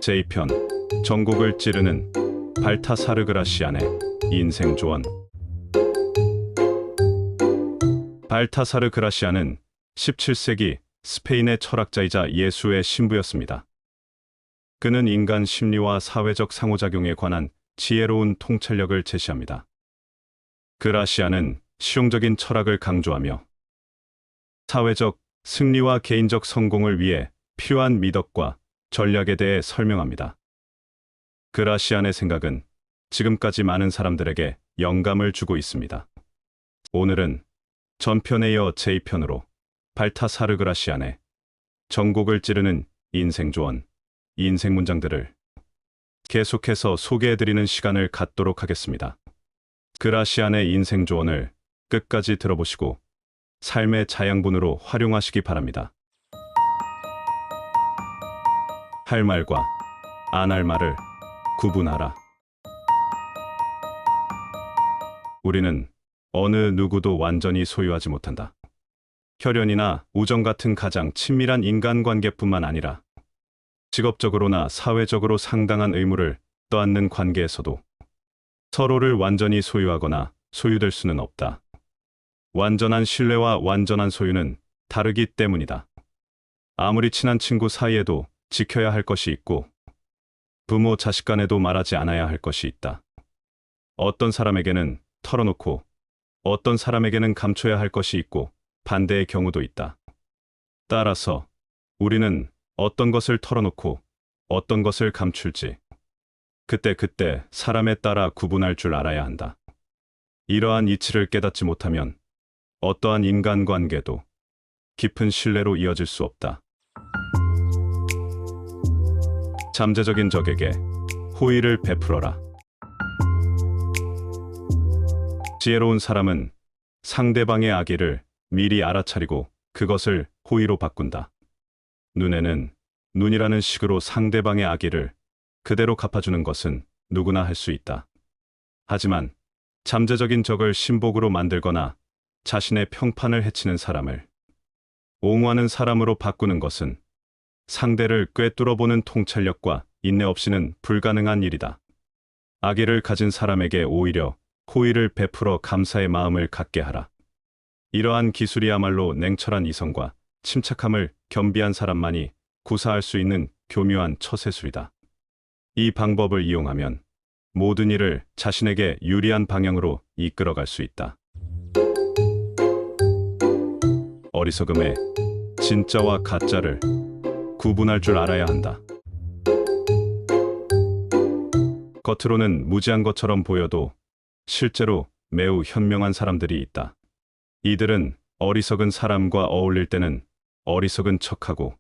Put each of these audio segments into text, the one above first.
제2편 전곡을 찌르는 발타사르 그라시안의 인생 조언. 발타사르 그라시안은 17세기 스페인의 철학자이자 예수의 신부였습니다. 그는 인간 심리와 사회적 상호작용에 관한 지혜로운 통찰력을 제시합니다. 그라시안은 실용적인 철학을 강조하며 사회적 승리와 개인적 성공을 위해 필요한 미덕과 전략에 대해 설명합니다. 그라시안의 생각은 지금까지 많은 사람들에게 영감을 주고 있습니다. 오늘은 전편에 이어 제2편으로 발타사르 그라시안의 전곡을 찌르는 인생 조언, 인생 문장들을 계속해서 소개해드리는 시간을 갖도록 하겠습니다. 그라시안의 인생 조언을 끝까지 들어보시고 삶의 자양분으로 활용하시기 바랍니다. 할 말과 안 할 말을 구분하라. 우리는 어느 누구도 완전히 소유하지 못한다. 혈연이나 우정 같은 가장 친밀한 인간관계뿐만 아니라 직업적으로나 사회적으로 상당한 의무를 떠안는 관계에서도 서로를 완전히 소유하거나 소유될 수는 없다. 완전한 신뢰와 완전한 소유는 다르기 때문이다. 아무리 친한 친구 사이에도 지켜야 할 것이 있고 부모 자식 간에도 말하지 않아야 할 것이 있다. 어떤 사람에게는 털어놓고 어떤 사람에게는 감춰야 할 것이 있고 반대의 경우도 있다. 따라서 우리는 어떤 것을 털어놓고 어떤 것을 감출지 그때 사람에 따라 구분할 줄 알아야 한다. 이러한 이치를 깨닫지 못하면 어떠한 인간관계도 깊은 신뢰로 이어질 수 없다. 잠재적인 적에게 호의를 베풀어라. 지혜로운 사람은 상대방의 악의를 미리 알아차리고 그것을 호의로 바꾼다. 눈에는 눈이라는 식으로 상대방의 악의를 그대로 갚아주는 것은 누구나 할 수 있다. 하지만 잠재적인 적을 신복으로 만들거나 자신의 평판을 해치는 사람을 옹호하는 사람으로 바꾸는 것은 상대를 꿰뚫어보는 통찰력과 인내 없이는 불가능한 일이다. 악의를 가진 사람에게 오히려 호의를 베풀어 감사의 마음을 갖게 하라. 이러한 기술이야말로 냉철한 이성과 침착함을 겸비한 사람만이 구사할 수 있는 교묘한 처세술이다. 이 방법을 이용하면 모든 일을 자신에게 유리한 방향으로 이끌어갈 수 있다. 어리석음에 진짜와 가짜를 구분할 줄 알아야 한다. 겉으로는 무지한 것처럼 보여도 실제로 매우 현명한 사람들이 있다. 이들은 어리석은 사람과 어울릴 때는 어리석은 척하고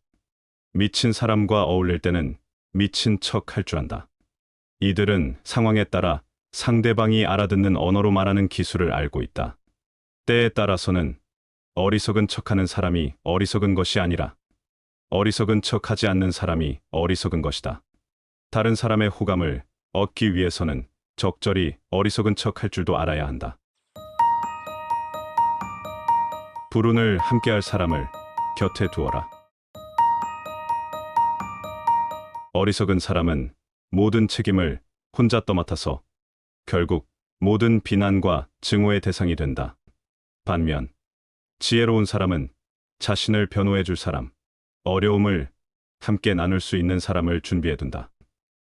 미친 사람과 어울릴 때는 미친 척 할 줄 안다. 이들은 상황에 따라 상대방이 알아듣는 언어로 말하는 기술을 알고 있다. 때에 따라서는 어리석은 척하는 사람이 어리석은 것이 아니라 어리석은 척하지 않는 사람이 어리석은 것이다. 다른 사람의 호감을 얻기 위해서는 적절히 어리석은 척 할 줄도 알아야 한다. 불운을 함께할 사람을 곁에 두어라. 어리석은 사람은 모든 책임을 혼자 떠맡아서 결국 모든 비난과 증오의 대상이 된다. 반면 지혜로운 사람은 자신을 변호해 줄 사람, 어려움을 함께 나눌 수 있는 사람을 준비해둔다.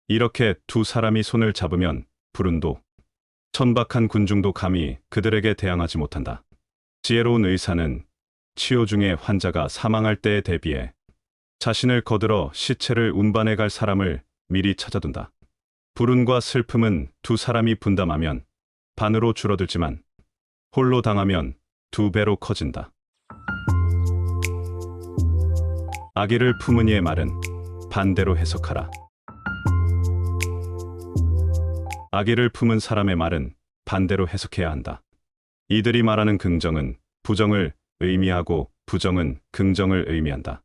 이렇게 두 사람이 손을 잡으면 불운도 천박한 군중도 감히 그들에게 대항하지 못한다. 지혜로운 의사는 치료 중에 환자가 사망할 때에 대비해 자신을 거들어 시체를 운반해 갈 사람을 미리 찾아둔다. 불운과 슬픔은 두 사람이 분담하면 반으로 줄어들지만 홀로 당하면 두 배로 커진다. 악의를 품은 이의 말은 반대로 해석하라. 악의를 품은 사람의 말은 반대로 해석해야 한다. 이들이 말하는 긍정은 부정을 의미하고 부정은 긍정을 의미한다.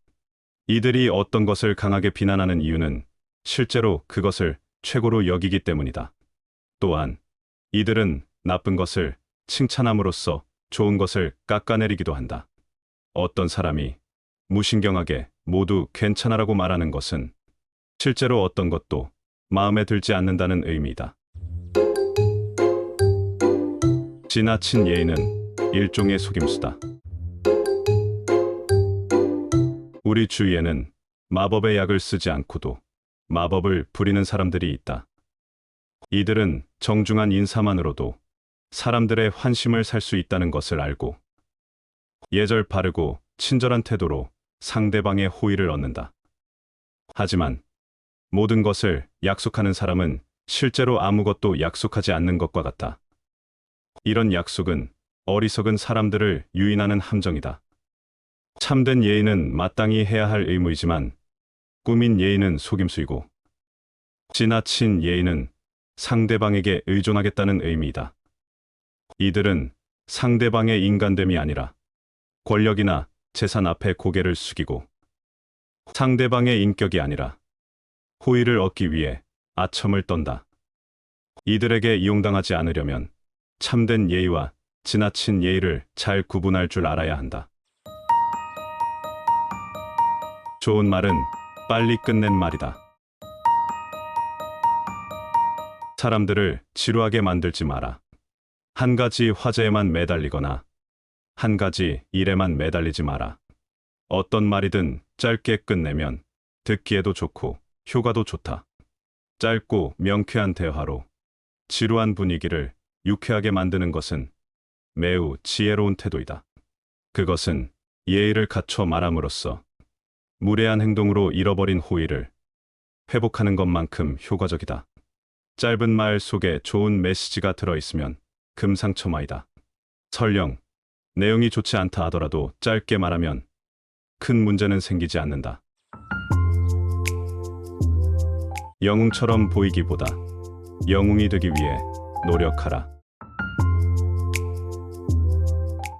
이들이 어떤 것을 강하게 비난하는 이유는 실제로 그것을 최고로 여기기 때문이다. 또한 이들은 나쁜 것을 칭찬함으로써 좋은 것을 깎아내리기도 한다. 어떤 사람이 무신경하게 모두 괜찮아라고 말하는 것은 실제로 어떤 것도 마음에 들지 않는다는 의미이다. 지나친 예의는 일종의 속임수다. 우리 주위에는 마법의 약을 쓰지 않고도 마법을 부리는 사람들이 있다. 이들은 정중한 인사만으로도 사람들의 환심을 살 수 있다는 것을 알고 예절 바르고 친절한 태도로 상대방의 호의를 얻는다. 하지만 모든 것을 약속하는 사람은 실제로 아무것도 약속하지 않는 것과 같다. 이런 약속은 어리석은 사람들을 유인하는 함정이다. 참된 예의는 마땅히 해야 할 의무이지만 꾸민 예의는 속임수이고 지나친 예의는 상대방에게 의존하겠다는 의미이다. 이들은 상대방의 인간됨이 아니라 권력이나 재산 앞에 고개를 숙이고 상대방의 인격이 아니라 호의를 얻기 위해 아첨을 떤다. 이들에게 이용당하지 않으려면 참된 예의와 지나친 예의를 잘 구분할 줄 알아야 한다. 좋은 말은 빨리 끝낸 말이다. 사람들을 지루하게 만들지 마라. 한 가지 화제에만 매달리거나 한 가지 일에만 매달리지 마라. 어떤 말이든 짧게 끝내면 듣기에도 좋고 효과도 좋다. 짧고 명쾌한 대화로 지루한 분위기를 유쾌하게 만드는 것은 매우 지혜로운 태도이다. 그것은 예의를 갖춰 말함으로써 무례한 행동으로 잃어버린 호의를 회복하는 것만큼 효과적이다. 짧은 말 속에 좋은 메시지가 들어있으면 금상첨화이다. 설령 내용이 좋지 않다 하더라도 짧게 말하면 큰 문제는 생기지 않는다. 영웅처럼 보이기보다 영웅이 되기 위해 노력하라.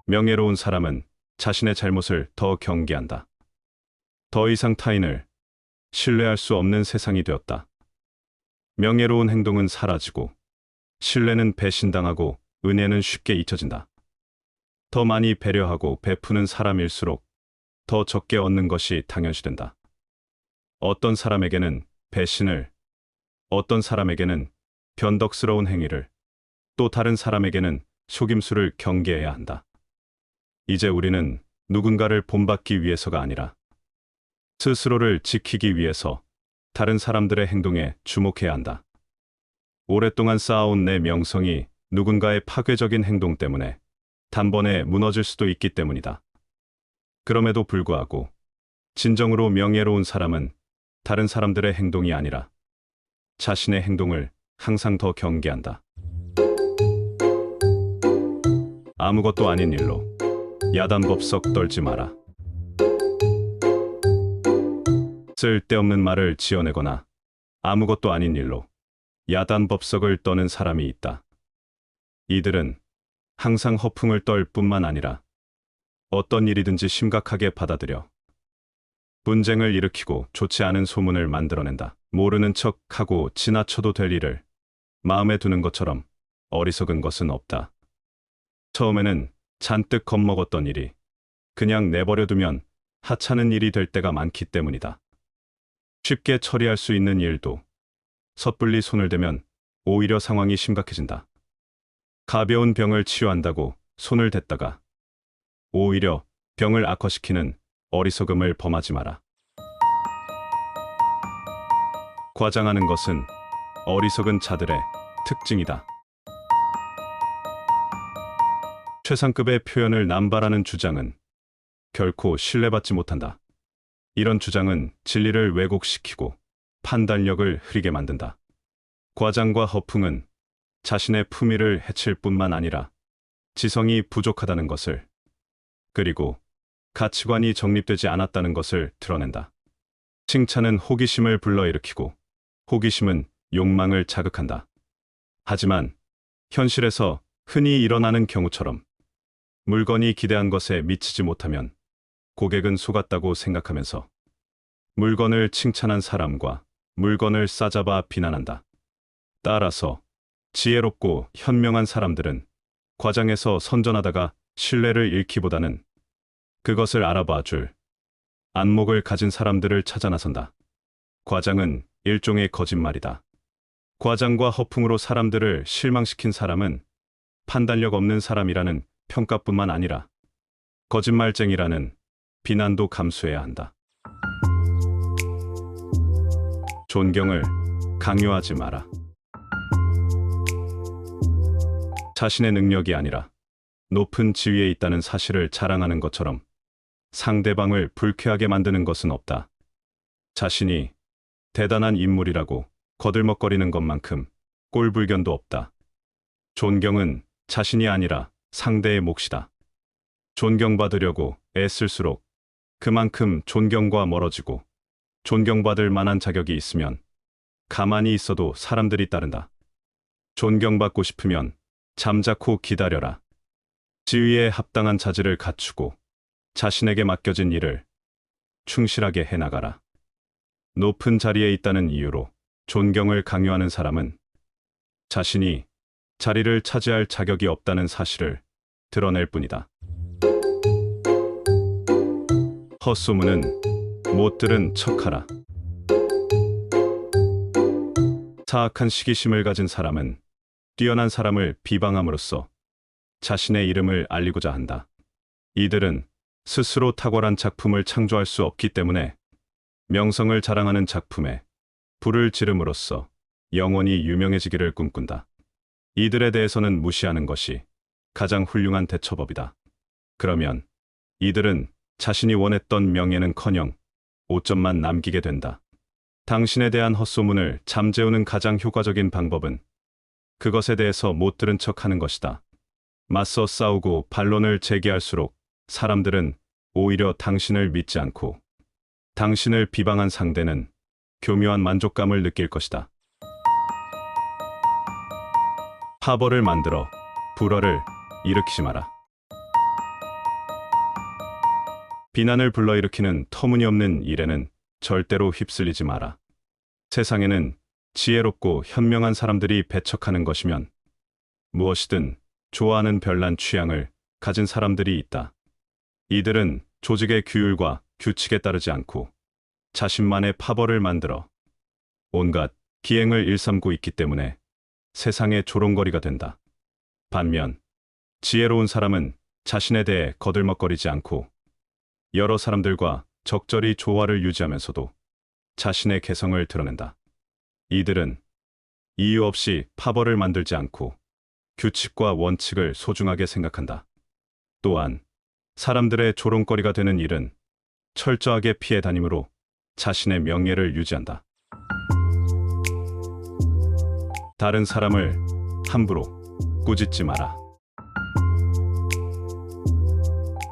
명예로운 사람은 자신의 잘못을 더 경계한다. 더 이상 타인을 신뢰할 수 없는 세상이 되었다. 명예로운 행동은 사라지고 신뢰는 배신당하고 은혜는 쉽게 잊혀진다. 더 많이 배려하고 베푸는 사람일수록 더 적게 얻는 것이 당연시된다. 어떤 사람에게는 배신을, 어떤 사람에게는 변덕스러운 행위를, 또 다른 사람에게는 속임수를 경계해야 한다. 이제 우리는 누군가를 본받기 위해서가 아니라 스스로를 지키기 위해서 다른 사람들의 행동에 주목해야 한다. 오랫동안 쌓아온 내 명성이 누군가의 파괴적인 행동 때문에 단번에 무너질 수도 있기 때문이다. 그럼에도 불구하고 진정으로 명예로운 사람은 다른 사람들의 행동이 아니라 자신의 행동을 항상 더 경계한다. 아무것도 아닌 일로 야단법석 떨지 마라. 쓸데없는 말을 지어내거나 아무것도 아닌 일로 야단법석을 떠는 사람이 있다. 이들은 항상 허풍을 떨 뿐만 아니라 어떤 일이든지 심각하게 받아들여 분쟁을 일으키고 좋지 않은 소문을 만들어낸다. 모르는 척하고 지나쳐도 될 일을 마음에 두는 것처럼 어리석은 것은 없다. 처음에는 잔뜩 겁먹었던 일이 그냥 내버려두면 하찮은 일이 될 때가 많기 때문이다. 쉽게 처리할 수 있는 일도 섣불리 손을 대면 오히려 상황이 심각해진다. 가벼운 병을 치유한다고 손을 댔다가 오히려 병을 악화시키는 어리석음을 범하지 마라. 과장하는 것은 어리석은 자들의 특징이다. 최상급의 표현을 남발하는 주장은 결코 신뢰받지 못한다. 이런 주장은 진리를 왜곡시키고 판단력을 흐리게 만든다. 과장과 허풍은 자신의 품위를 해칠 뿐만 아니라 지성이 부족하다는 것을, 그리고 가치관이 정립되지 않았다는 것을 드러낸다. 칭찬은 호기심을 불러일으키고 호기심은 욕망을 자극한다. 하지만 현실에서 흔히 일어나는 경우처럼 물건이 기대한 것에 미치지 못하면 고객은 속았다고 생각하면서 물건을 칭찬한 사람과 물건을 싸잡아 비난한다. 따라서 지혜롭고 현명한 사람들은 과장에서 선전하다가 신뢰를 잃기보다는 그것을 알아봐 줄 안목을 가진 사람들을 찾아 나선다. 과장은 일종의 거짓말이다. 과장과 허풍으로 사람들을 실망시킨 사람은 판단력 없는 사람이라는 평가뿐만 아니라 거짓말쟁이라는 비난도 감수해야 한다. 존경을 강요하지 마라. 자신의 능력이 아니라 높은 지위에 있다는 사실을 자랑하는 것처럼 상대방을 불쾌하게 만드는 것은 없다. 자신이 대단한 인물이라고 거들먹거리는 것만큼 꼴불견도 없다. 존경은 자신이 아니라 상대의 몫이다. 존경받으려고 애쓸수록 그만큼 존경과 멀어지고, 존경받을 만한 자격이 있으면 가만히 있어도 사람들이 따른다. 존경받고 싶으면 잠자코 기다려라. 지위에 합당한 자질을 갖추고 자신에게 맡겨진 일을 충실하게 해나가라. 높은 자리에 있다는 이유로 존경을 강요하는 사람은 자신이 자리를 차지할 자격이 없다는 사실을 드러낼 뿐이다. 헛소문은 못 들은 척하라. 사악한 시기심을 가진 사람은 뛰어난 사람을 비방함으로써 자신의 이름을 알리고자 한다. 이들은 스스로 탁월한 작품을 창조할 수 없기 때문에 명성을 자랑하는 작품에 불을 지름으로써 영원히 유명해지기를 꿈꾼다. 이들에 대해서는 무시하는 것이 가장 훌륭한 대처법이다. 그러면 이들은 자신이 원했던 명예는커녕 오점만 남기게 된다. 당신에 대한 헛소문을 잠재우는 가장 효과적인 방법은 그것에 대해서 못 들은 척하는 것이다. 맞서 싸우고 반론을 제기할수록 사람들은 오히려 당신을 믿지 않고 당신을 비방한 상대는 교묘한 만족감을 느낄 것이다. 파벌을 만들어 불화를 일으키지 마라. 비난을 불러일으키는 터무니없는 일에는 절대로 휩쓸리지 마라. 세상에는 지혜롭고 현명한 사람들이 배척하는 것이면 무엇이든 좋아하는 별난 취향을 가진 사람들이 있다. 이들은 조직의 규율과 규칙에 따르지 않고 자신만의 파벌을 만들어 온갖 기행을 일삼고 있기 때문에 세상의 조롱거리가 된다. 반면 지혜로운 사람은 자신에 대해 거들먹거리지 않고 여러 사람들과 적절히 조화를 유지하면서도 자신의 개성을 드러낸다. 이들은 이유 없이 파벌을 만들지 않고 규칙과 원칙을 소중하게 생각한다. 또한 사람들의 조롱거리가 되는 일은 철저하게 피해 다니므로 자신의 명예를 유지한다. 다른 사람을 함부로 꾸짖지 마라.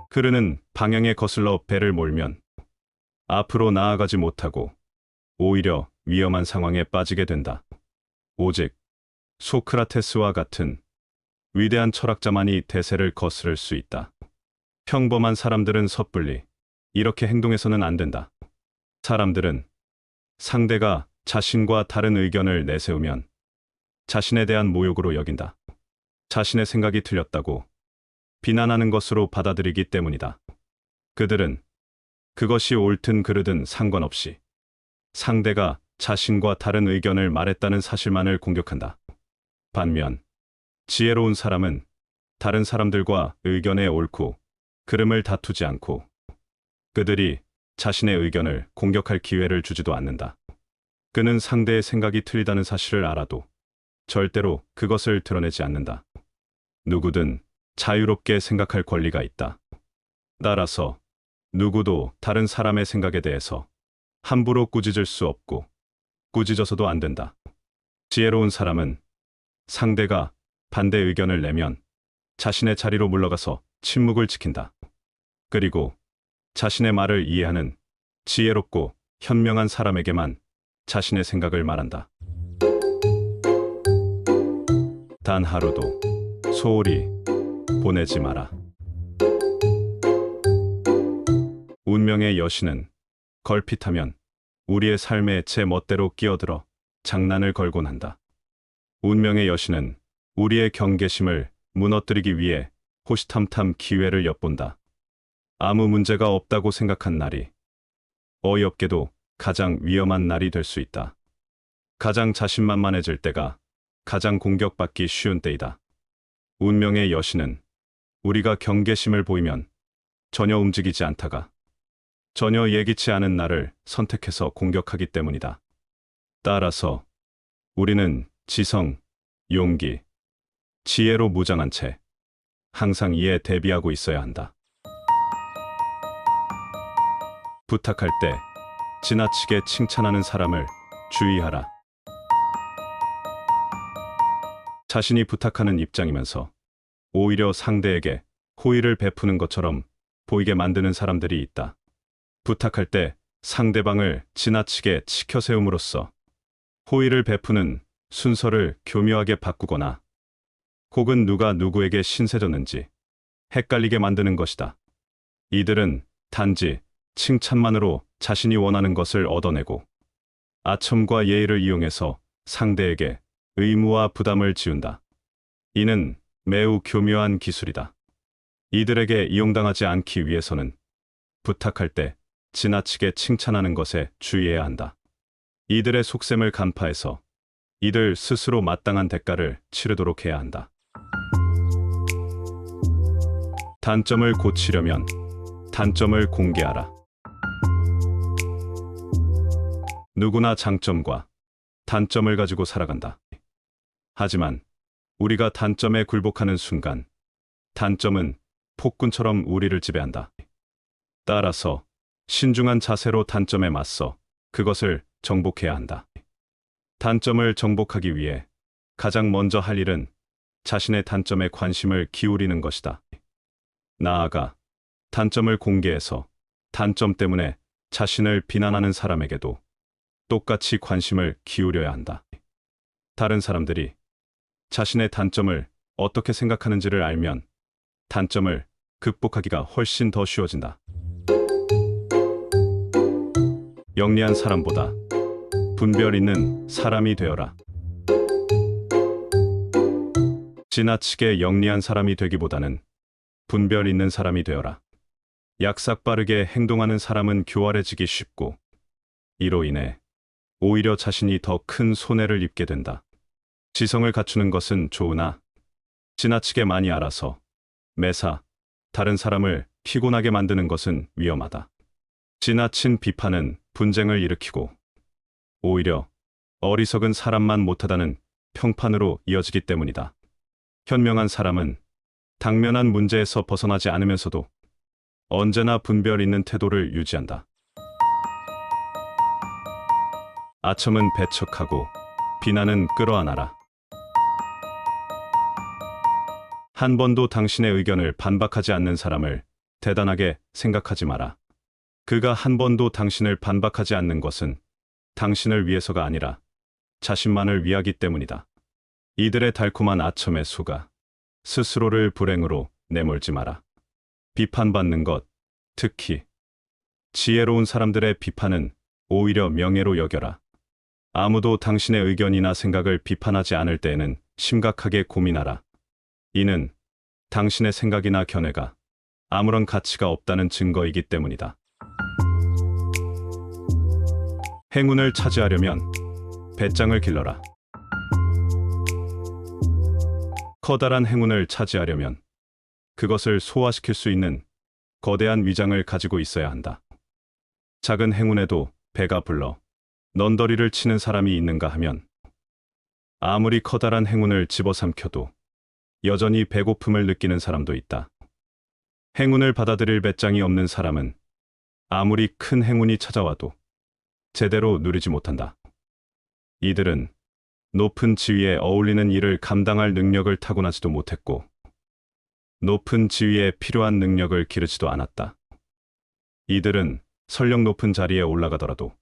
흐르는 방향에 거슬러 배를 몰면 앞으로 나아가지 못하고 오히려 위험한 상황에 빠지게 된다. 오직 소크라테스와 같은 위대한 철학자만이 대세를 거스를 수 있다. 평범한 사람들은 섣불리 이렇게 행동해서는 안 된다. 사람들은 상대가 자신과 다른 의견을 내세우면 자신에 대한 모욕으로 여긴다. 자신의 생각이 틀렸다고 비난하는 것으로 받아들이기 때문이다. 그들은 그것이 옳든 그르든 상관없이 상대가 자신과 다른 의견을 말했다는 사실만을 공격한다. 반면 지혜로운 사람은 다른 사람들과 의견의 옳고 그름을 다투지 않고 그들이 자신의 의견을 공격할 기회를 주지도 않는다. 그는 상대의 생각이 틀리다는 사실을 알아도 절대로 그것을 드러내지 않는다. 누구든 자유롭게 생각할 권리가 있다. 따라서 누구도 다른 사람의 생각에 대해서 함부로 꾸짖을 수 없고 꾸짖어서도 안 된다. 지혜로운 사람은 상대가 반대 의견을 내면 자신의 자리로 물러가서 침묵을 지킨다. 그리고 자신의 말을 이해하는 지혜롭고 현명한 사람에게만 자신의 생각을 말한다. 단 하루도 소홀히 보내지 마라. 운명의 여신은 걸핏하면 우리의 삶에 제 멋대로 끼어들어 장난을 걸곤 한다. 운명의 여신은 우리의 경계심을 무너뜨리기 위해 호시탐탐 기회를 엿본다. 아무 문제가 없다고 생각한 날이 어이없게도 가장 위험한 날이 될 수 있다. 가장 자신만만해질 때가 가장 공격받기 쉬운 때이다. 운명의 여신은 우리가 경계심을 보이면 전혀 움직이지 않다가 전혀 예기치 않은 나를 선택해서 공격하기 때문이다. 따라서 우리는 지성, 용기, 지혜로 무장한 채 항상 이에 대비하고 있어야 한다. 부탁할 때 지나치게 칭찬하는 사람을 주의하라. 자신이 부탁하는 입장이면서 오히려 상대에게 호의를 베푸는 것처럼 보이게 만드는 사람들이 있다. 부탁할 때 상대방을 지나치게 치켜 세움으로써 호의를 베푸는 순서를 교묘하게 바꾸거나 혹은 누가 누구에게 신세졌는지 헷갈리게 만드는 것이다. 이들은 단지 칭찬만으로 자신이 원하는 것을 얻어내고 아첨과 예의를 이용해서 상대에게 의무와 부담을 지운다. 이는 매우 교묘한 기술이다. 이들에게 이용당하지 않기 위해서는 부탁할 때 지나치게 칭찬하는 것에 주의해야 한다. 이들의 속셈을 간파해서 이들 스스로 마땅한 대가를 치르도록 해야 한다. 단점을 고치려면 단점을 공개하라. 누구나 장점과 단점을 가지고 살아간다. 하지만 우리가 단점에 굴복하는 순간 단점은 폭군처럼 우리를 지배한다. 따라서 신중한 자세로 단점에 맞서 그것을 정복해야 한다. 단점을 정복하기 위해 가장 먼저 할 일은 자신의 단점에 관심을 기울이는 것이다. 나아가 단점을 공개해서 단점 때문에 자신을 비난하는 사람에게도 똑같이 관심을 기울여야 한다. 다른 사람들이 자신의 단점을 어떻게 생각하는지를 알면 단점을 극복하기가 훨씬 더 쉬워진다. 영리한 사람보다 분별 있는 사람이 되어라. 지나치게 영리한 사람이 되기보다는 분별 있는 사람이 되어라. 약삭빠르게 행동하는 사람은 교활해지기 쉽고 이로 인해 오히려 자신이 더 큰 손해를 입게 된다. 지성을 갖추는 것은 좋으나 지나치게 많이 알아서 매사 다른 사람을 피곤하게 만드는 것은 위험하다. 지나친 비판은 분쟁을 일으키고 오히려 어리석은 사람만 못하다는 평판으로 이어지기 때문이다. 현명한 사람은 당면한 문제에서 벗어나지 않으면서도 언제나 분별 있는 태도를 유지한다. 아첨은 배척하고 비난은 끌어안아라. 한 번도 당신의 의견을 반박하지 않는 사람을 대단하게 생각하지 마라. 그가 한 번도 당신을 반박하지 않는 것은 당신을 위해서가 아니라 자신만을 위하기 때문이다. 이들의 달콤한 아첨의 수가 스스로를 불행으로 내몰지 마라. 비판받는 것, 특히 지혜로운 사람들의 비판은 오히려 명예로 여겨라. 아무도 당신의 의견이나 생각을 비판하지 않을 때에는 심각하게 고민하라. 이는 당신의 생각이나 견해가 아무런 가치가 없다는 증거이기 때문이다. 행운을 차지하려면 배짱을 길러라. 커다란 행운을 차지하려면 그것을 소화시킬 수 있는 거대한 위장을 가지고 있어야 한다. 작은 행운에도 배가 불러 넌더리를 치는 사람이 있는가 하면 아무리 커다란 행운을 집어삼켜도 여전히 배고픔을 느끼는 사람도 있다. 행운을 받아들일 배짱이 없는 사람은 아무리 큰 행운이 찾아와도 제대로 누리지 못한다. 이들은 높은 지위에 어울리는 일을 감당할 능력을 타고나지도 못했고 높은 지위에 필요한 능력을 기르지도 않았다. 이들은 설령 높은 자리에 올라가더라도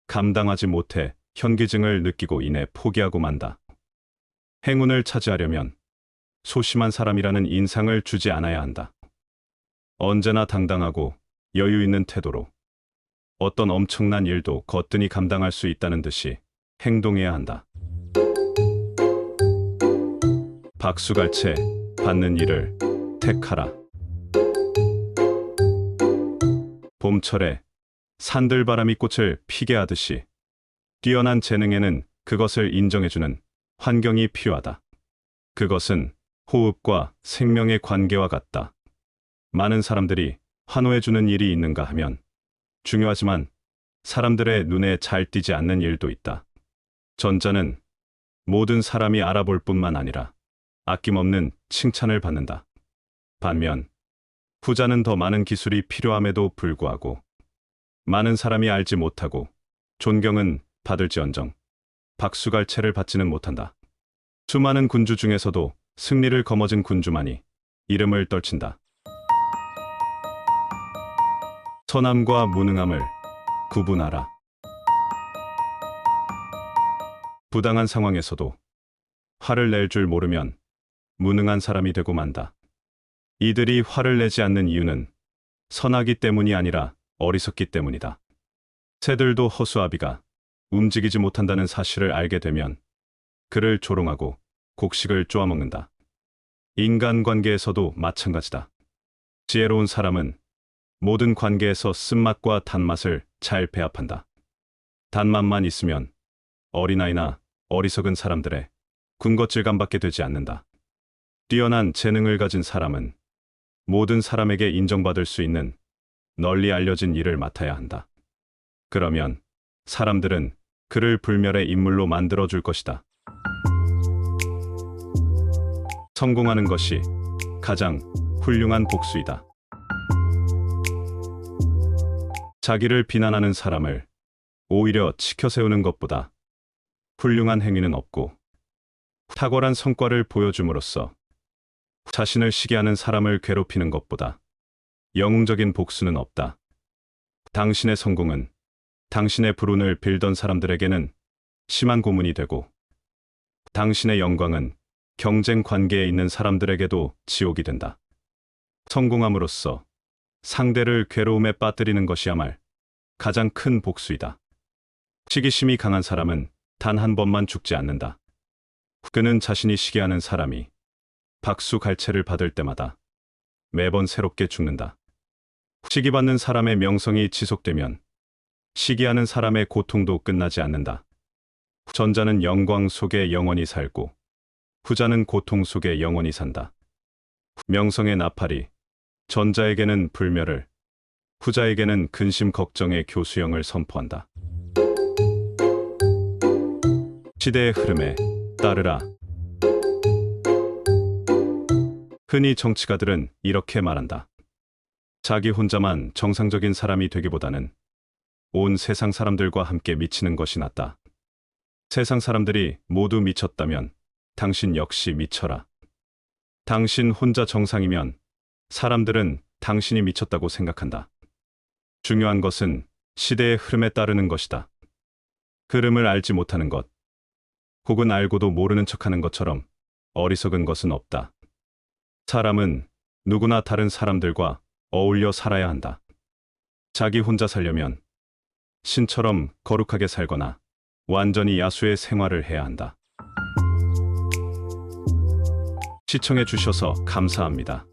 감당하지 못해 현기증을 느끼고 인해 포기하고 만다. 행운을 차지하려면 소심한 사람이라는 인상을 주지 않아야 한다. 언제나 당당하고 여유 있는 태도로 어떤 엄청난 일도 거뜬히 감당할 수 있다는 듯이 행동해야 한다. 박수갈채 받는 일을 택하라. 봄철에 산들바람이 꽃을 피게 하듯이 뛰어난 재능에는 그것을 인정해주는 환경이 필요하다. 그것은 호흡과 생명의 관계와 같다. 많은 사람들이 환호해주는 일이 있는가 하면 중요하지만 사람들의 눈에 잘 띄지 않는 일도 있다. 전자는 모든 사람이 알아볼 뿐만 아니라 아낌없는 칭찬을 받는다. 반면 후자는 더 많은 기술이 필요함에도 불구하고 많은 사람이 알지 못하고 존경은 받을지언정 박수갈채를 받지는 못한다. 수많은 군주 중에서도 승리를 거머쥔 군주만이 이름을 떨친다. 선함과 무능함을 구분하라. 부당한 상황에서도 화를 낼 줄 모르면 무능한 사람이 되고 만다. 이들이 화를 내지 않는 이유는 선하기 때문이 아니라 어리석기 때문이다. 새들도 허수아비가 움직이지 못한다는 사실을 알게 되면 그를 조롱하고 곡식을 쪼아먹는다. 인간관계에서도 마찬가지다. 지혜로운 사람은 모든 관계에서 쓴맛과 단맛을 잘 배합한다. 단맛만 있으면 어린아이나 어리석은 사람들의 군것질감밖에 되지 않는다. 뛰어난 재능을 가진 사람은 모든 사람에게 인정받을 수 있는 널리 알려진 일을 맡아야 한다. 그러면 사람들은 그를 불멸의 인물로 만들어줄 것이다. 성공하는 것이 가장 훌륭한 복수이다. 자기를 비난하는 사람을 오히려 치켜세우는 것보다 훌륭한 행위는 없고, 탁월한 성과를 보여줌으로써 자신을 시기하는 사람을 괴롭히는 것보다 영웅적인 복수는 없다. 당신의 성공은 당신의 불운을 빌던 사람들에게는 심한 고문이 되고, 당신의 영광은 경쟁 관계에 있는 사람들에게도 지옥이 된다. 성공함으로써 상대를 괴로움에 빠뜨리는 것이야말 가장 큰 복수이다. 시기심이 강한 사람은 단 한 번만 죽지 않는다. 그는 자신이 시기하는 사람이 박수갈채를 받을 때마다 매번 새롭게 죽는다. 시기받는 사람의 명성이 지속되면 시기하는 사람의 고통도 끝나지 않는다. 전자는 영광 속에 영원히 살고 후자는 고통 속에 영원히 산다. 명성의 나팔이 전자에게는 불멸을, 후자에게는 근심 걱정의 교수형을 선포한다. 시대의 흐름에 따르라. 흔히 정치가들은 이렇게 말한다. 자기 혼자만 정상적인 사람이 되기보다는 온 세상 사람들과 함께 미치는 것이 낫다. 세상 사람들이 모두 미쳤다면 당신 역시 미쳐라. 당신 혼자 정상이면 사람들은 당신이 미쳤다고 생각한다. 중요한 것은 시대의 흐름에 따르는 것이다. 흐름을 알지 못하는 것, 혹은 알고도 모르는 척하는 것처럼 어리석은 것은 없다. 사람은 누구나 다른 사람들과 어울려 살아야 한다. 자기 혼자 살려면 신처럼 거룩하게 살거나 완전히 야수의 생활을 해야 한다. 시청해 주셔서 감사합니다.